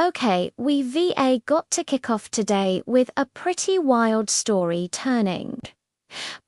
Okay, we VA got to kick off today with a pretty wild story turning.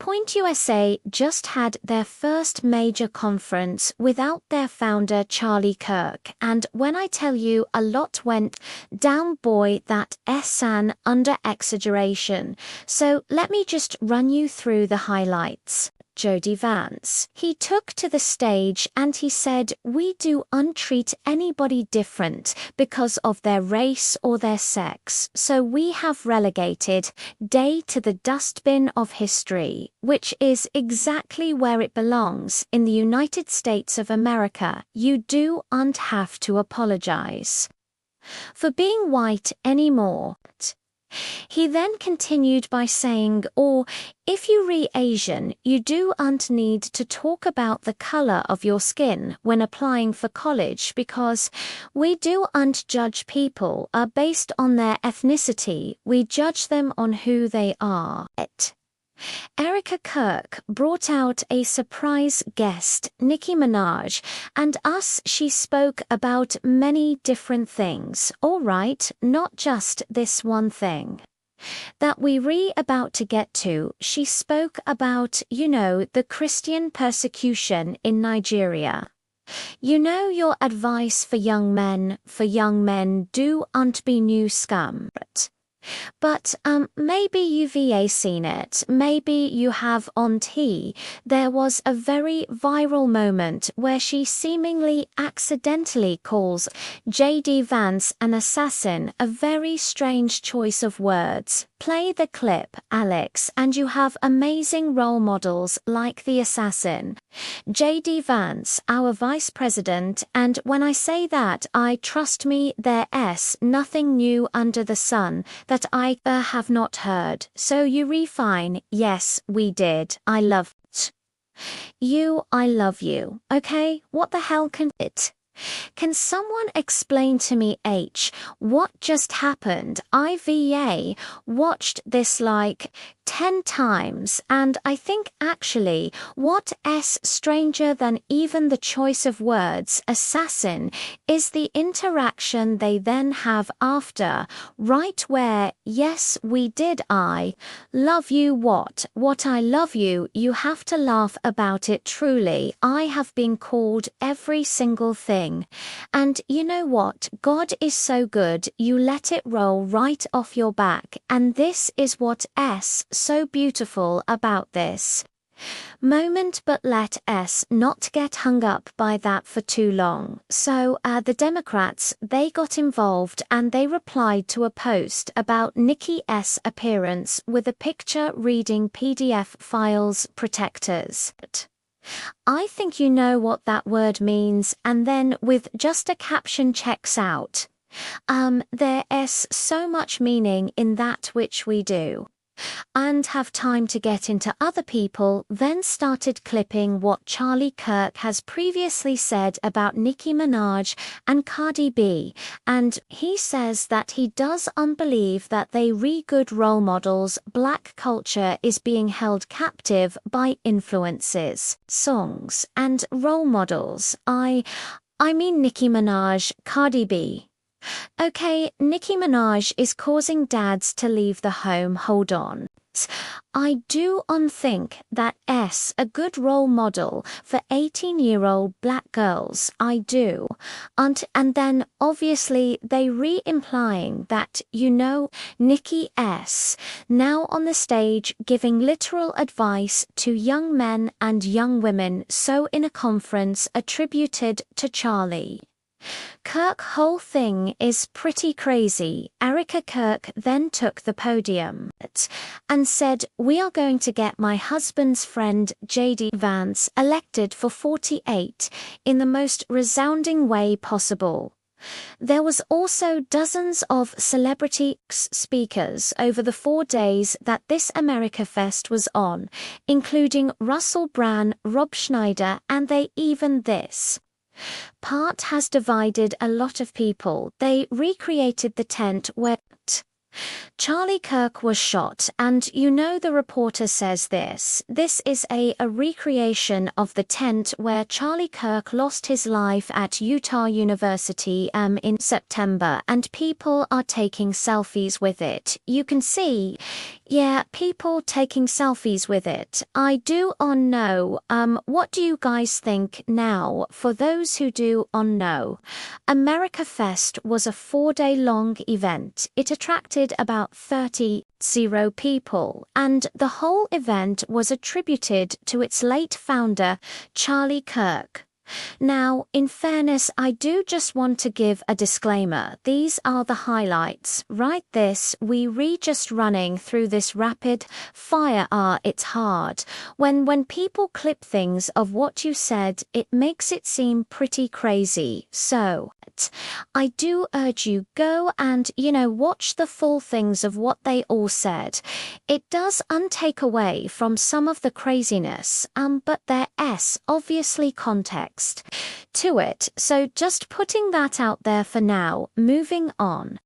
Point USA just had their first major conference without their founder Charlie Kirk, and when I tell you a lot went down, boy, that an under exaggeration. So let me just run you through the highlights. JD Vance. He took to the stage and he said, "We do untreat anybody different because of their race or their sex, so we have relegated day to the dustbin of history, which is exactly where it belongs, in the United States of America. You don't have to apologize for being white anymore." He then continued by saying, or if you re Asian, you don't need to talk about the color of your skin when applying for college because we don't judge people based on their ethnicity, we judge them on who they are. Erica Kirk brought out a surprise guest, Nicki Minaj, and she spoke about many different things, all right, not just this one thing that we about to get to. She spoke about, the Christian persecution in Nigeria. Your advice for young men don't be new scum. But maybe you've seen it, maybe you have on T. There was a very viral moment where she seemingly accidentally calls JD Vance an assassin, a very strange choice of words. Play the clip, Alex, and you have amazing role models like the assassin, JD Vance, our vice president, and when I say that, trust me, there's nothing new under the sun that I have not heard. So you refine, yes, we did. I love you. I love you. Okay, what the hell can it? Can someone explain to me what just happened? I watched this like 10 times, and I think actually what's stranger than even the choice of words, assassin, is the interaction they then have after, right where, yes we did, I love you, what I love you, you have to laugh about it. Truly, I have been called every single thing. And you know what, God is so good, you let it roll right off your back, and this is what's so beautiful about this moment. But let's not get hung up by that for too long. So the Democrats, they got involved and they replied to a post about Nicki's appearance with a picture reading PDF files protectors. I think you know what that word means, and then with just a caption checks out. There's so much meaning in that which we do. And have time to get into other people, then started clipping what Charlie Kirk has previously said about Nicki Minaj and Cardi B, and he says that he does believe that they good role models. Black culture is being held captive by influences, songs, and role models. I mean Nicki Minaj, Cardi B. Okay, Nicki Minaj is causing dads to leave the home. Hold on. I do think that's a good role model for 18-year-old black girls. I do. And then obviously they implying that, Nicki S. now on the stage giving literal advice to young men and young women, so in a conference attributed to Charlie Kirk. Whole thing is pretty crazy. Erica Kirk then took the podium and said, "We are going to get my husband's friend JD Vance elected for 48 in the most resounding way possible." There was also dozens of celebrity speakers over the 4 days that this America Fest was on, including Russell Brand, Rob Schneider, and this part has divided a lot of people. They recreated the tent where Charlie Kirk was shot, and you know the reporter says this. This is a recreation of the tent where Charlie Kirk lost his life at Utah University in September, and people are taking selfies with it. You can see, yeah, people taking selfies with it. I do on know. What do you guys think now? For those who do on know, America Fest was a 4-day-long event. It attracted about 30 people, and the whole event was attributed to its late founder, Charlie Kirk. Now, in fairness, I do just want to give a disclaimer. These are the highlights. Right, we just running through this rapid fire. It's hard. When people clip things of what you said, it makes it seem pretty crazy. So, I do urge you, go and, watch the full things of what they all said. It does untake away from some of the craziness, but there's obviously context to it. So just putting that out there for now. Moving on.